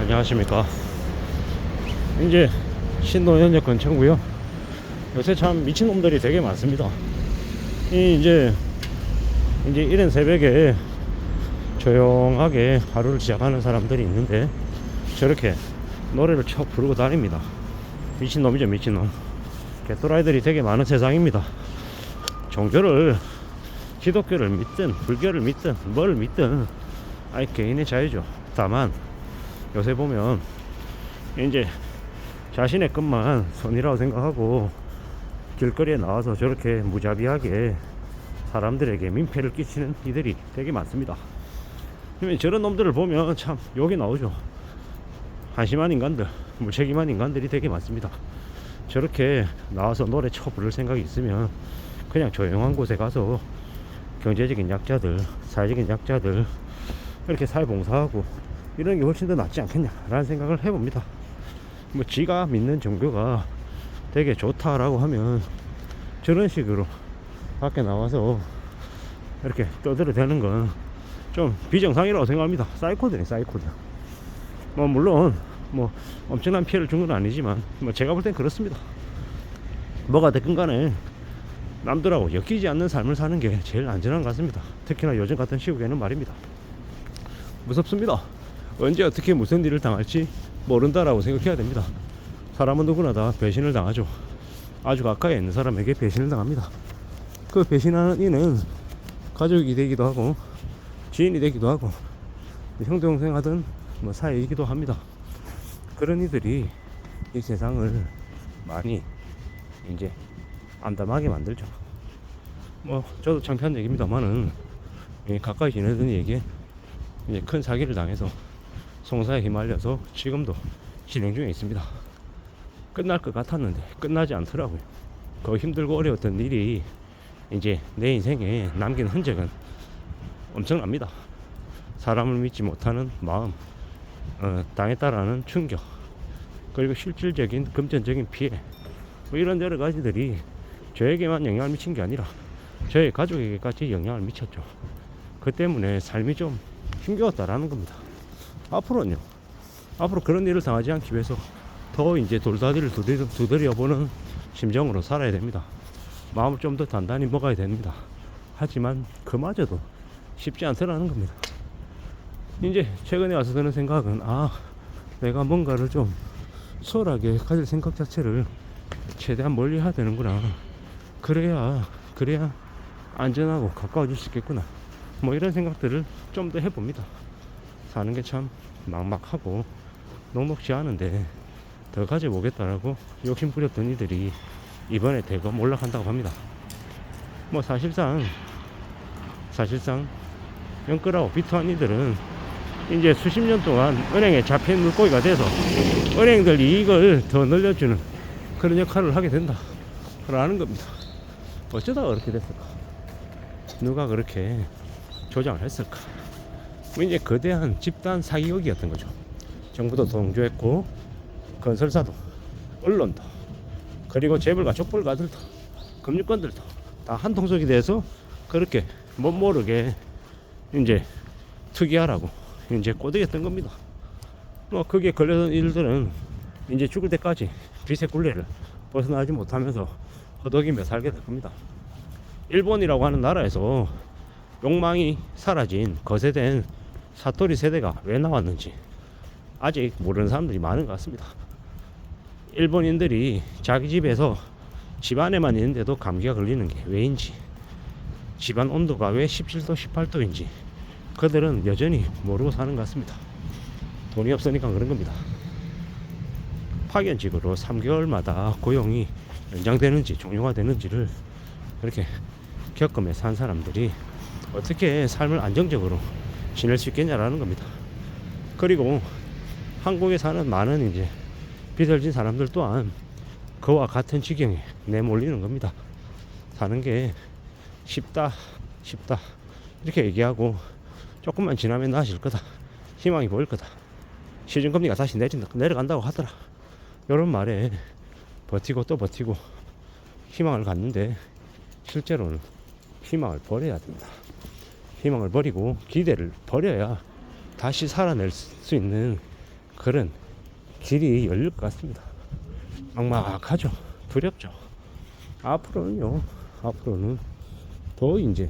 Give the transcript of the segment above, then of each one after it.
안녕하십니까. 이제 신노현역 근처고요. 요새 참 미친놈들이 되게 많습니다. 이제 이른 새벽에 조용하게 하루를 시작하는 사람들이 있는데 저렇게 노래를 쳐 부르고 다닙니다. 미친놈이죠, 미친놈. 개또라이들이 되게 많은 세상입니다. 종교를, 기독교를 믿든 불교를 믿든 뭘 믿든 아니 개인의 자유죠. 다만 요새 보면 이제 자신의 것만 선이라고 생각하고 길거리에 나와서 저렇게 무자비하게 사람들에게 민폐를 끼치는 이들이 되게 많습니다. 그러면 저런 놈들을 보면 참 욕이 나오죠. 한심한 인간들, 무책임한 인간들이 되게 많습니다. 저렇게 나와서 노래 쳐 부를 생각이 있으면 그냥 조용한 곳에 가서 경제적인 약자들, 사회적인 약자들 이렇게 사회봉사하고 이런 게 훨씬 더 낫지 않겠냐라는 생각을 해봅니다. 뭐 지가 믿는 종교가 되게 좋다라고 하면 저런 식으로 밖에 나와서 이렇게 떠들어대는 건 좀 비정상이라고 생각합니다. 사이코들이 사이코들. 뭐 물론 뭐 엄청난 피해를 준 건 아니지만 뭐 제가 볼 땐 그렇습니다. 뭐가 됐건 간에 남들하고 엮이지 않는 삶을 사는 게 제일 안전한 것 같습니다. 특히나 요즘 같은 시국에는 말입니다. 무섭습니다. 언제 어떻게 무슨 일을 당할지 모른다라고 생각해야 됩니다. 사람은 누구나 다 배신을 당하죠. 아주 가까이 있는 사람에게 배신을 당합니다. 그 배신하는 이는 가족이 되기도 하고 지인이 되기도 하고 형도 동생 하든 뭐 사이이기도 합니다. 그런 이들이 이 세상을 많이 이제 암담하게 만들죠. 뭐 저도 창피한 얘기입니다만은 가까이 지내던 얘기에 이제 큰 사기를 당해서 송사에 휘말려서 지금도 진행 중에 있습니다. 끝날 것 같았는데 끝나지 않더라고요. 그 힘들고 어려웠던 일이 이제 내 인생에 남긴 흔적은 엄청납니다. 사람을 믿지 못하는 마음, 당했다라는 충격, 그리고 실질적인 금전적인 피해, 뭐 이런 여러 가지들이 저에게만 영향을 미친 게 아니라 저의 가족에게까지 영향을 미쳤죠. 그 때문에 삶이 좀 힘겨웠다라는 겁니다. 앞으로는요, 앞으로 그런 일을 당하지 않기 위해서 더 이제 돌다리를 두드려보는 심정으로 살아야 됩니다. 마음을 좀 더 단단히 먹어야 됩니다. 하지만 그마저도 쉽지 않더라는 겁니다. 이제 최근에 와서 드는 생각은 내가 뭔가를 좀 수월하게 가질 생각 자체를 최대한 멀리 해야 되는구나. 그래야 안전하고 가까워질 수 있겠구나. 뭐 이런 생각들을 좀 더 해봅니다. 사는 게 참 막막하고 녹록지 않은데 더 가져보겠다라고 욕심 부렸던 이들이 이번에 대거 몰락한다고 합니다. 뭐 사실상 영끌하고 비트한 이들은 이제 수십 년 동안 은행에 잡힌 물고기가 돼서 은행들 이익을 더 늘려주는 그런 역할을 하게 된다 라는 겁니다. 어쩌다가 그렇게 됐을까? 누가 그렇게 조장을 했을까? 뭐 이제 거대한 집단 사기극이었던 거죠. 정부도 동조했고 건설사도 언론도 그리고 재벌가 족벌가들도 금융권들도 다 한통속이 돼서 그렇게 못 모르게 이제 특이하라고 이제 꼬드겼던 겁니다. 뭐 거기에 걸려던 일들은 이제 죽을 때까지 빚의 굴레를 벗어나지 못하면서 허덕이며 살게 될 겁니다. 일본이라고 하는 나라에서 욕망이 사라진 거세된 사토리 세대가 왜 나왔는지 아직 모르는 사람들이 많은 것 같습니다. 일본인들이 자기 집에서 집 안에만 있는데도 감기가 걸리는 게 왜인지, 집안 온도가 왜 17도 18도인지 그들은 여전히 모르고 사는 것 같습니다. 돈이 없으니까 그런 겁니다. 파견직으로 3개월마다 고용이 연장되는지 종료가 되는지를 이렇게 겪으며 산 사람들이 어떻게 삶을 안정적으로 지낼 수 있겠냐라는 겁니다. 그리고 한국에 사는 많은 이제 비설진 사람들 또한 그와 같은 지경에 내몰리는 겁니다. 사는 게 쉽다 이렇게 얘기하고 조금만 지나면 나아질 거다, 희망이 보일 거다, 시중금리가 다시 내려간다고 하더라, 이런 말에 버티고 또 버티고 희망을 갖는데 실제로는 희망을 버려야 됩니다. 희망을 버리고 기대를 버려야 다시 살아낼 수 있는 그런 길이 열릴 것 같습니다. 막막하죠. 두렵죠. 앞으로는 더 이제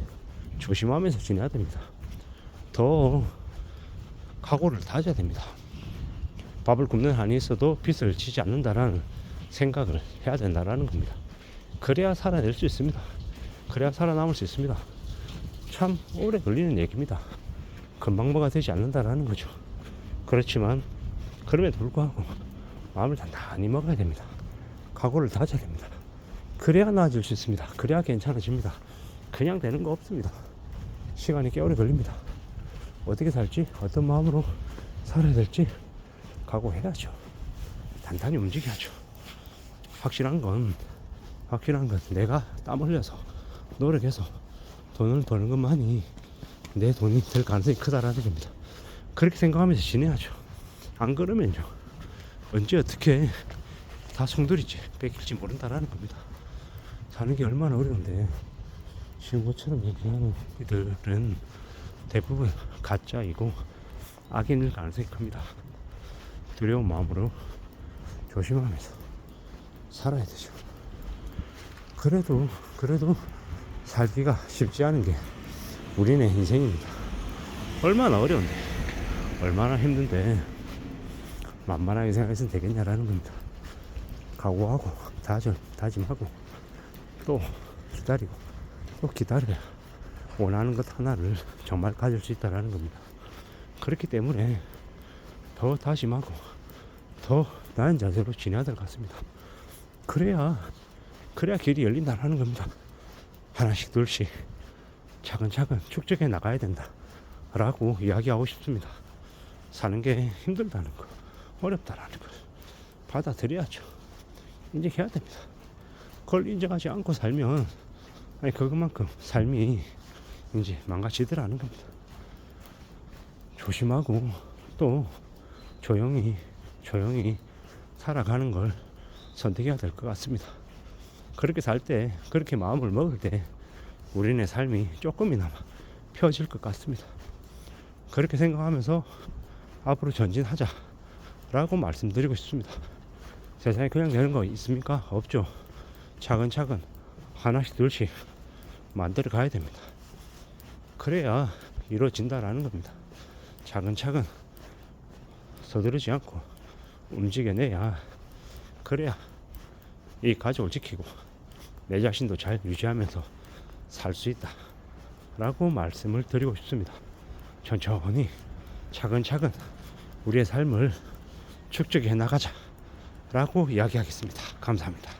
조심하면서 지내야 됩니다. 더 각오를 다져야 됩니다. 밥을 굶는 한이 있어도 빚을 지지 않는다라는 생각을 해야 된다라는 겁니다. 그래야 살아낼 수 있습니다. 그래야 살아남을 수 있습니다. 참 오래 걸리는 얘기입니다. 금방 뭐가 되지 않는다라는 거죠. 그렇지만 그럼에도 불구하고 마음을 단단히 먹어야 됩니다. 각오를 다져야 됩니다. 그래야 나아질 수 있습니다. 그래야 괜찮아집니다. 그냥 되는 거 없습니다. 시간이 꽤 오래 걸립니다. 어떻게 살지, 어떤 마음으로 살아야 될지 각오해야죠. 단단히 움직여야죠. 확실한 건 내가 땀 흘려서 노력해서 돈을 버는 것만이 내 돈이 될 가능성이 크다라는 겁니다. 그렇게 생각하면서 지내야죠. 안 그러면요, 언제 어떻게 다 송두리째 뺏길지 모른다라는 겁니다. 사는 게 얼마나 어려운데 지금 것처럼 얘기하는 이들은 대부분 가짜이고 악인일 가능성이 큽니다. 두려운 마음으로 조심하면서 살아야 되죠. 그래도 살기가 쉽지 않은 게 우리네 인생입니다. 얼마나 어려운데, 얼마나 힘든데 만만하게 생각해서는 되겠냐라는 겁니다. 각오하고 다짐하고 또 기다리고 또 기다려야 원하는 것 하나를 정말 가질 수 있다라는 겁니다. 그렇기 때문에 더 다짐하고 더 나은 자세로 지내야 될 것 같습니다. 그래야 길이 열린다라는 겁니다. 하나씩 둘씩 차근차근 축적해 나가야 된다 라고 이야기하고 싶습니다. 사는 게 힘들다는 거, 어렵다라는 걸 받아들여야죠. 인정해야 됩니다. 그걸 인정하지 않고 살면 그것만큼 삶이 이제 망가지더라는 겁니다. 조심하고 또 조용히 살아가는 걸 선택해야 될 것 같습니다. 그렇게 살 때, 그렇게 마음을 먹을 때 우리네 삶이 조금이나마 펴질 것 같습니다. 그렇게 생각하면서 앞으로 전진하자 라고 말씀드리고 싶습니다. 세상에 그냥 되는 거 있습니까? 없죠. 차근차근 하나씩 둘씩 만들어 가야 됩니다. 그래야 이루어진다라는 겁니다. 차근차근 서두르지 않고 움직여내야, 그래야 이 가족을 지키고 내 자신도 잘 유지하면서 살 수 있다 라고 말씀을 드리고 싶습니다. 천천히 차근차근 우리의 삶을 축적해 나가자 라고 이야기하겠습니다. 감사합니다.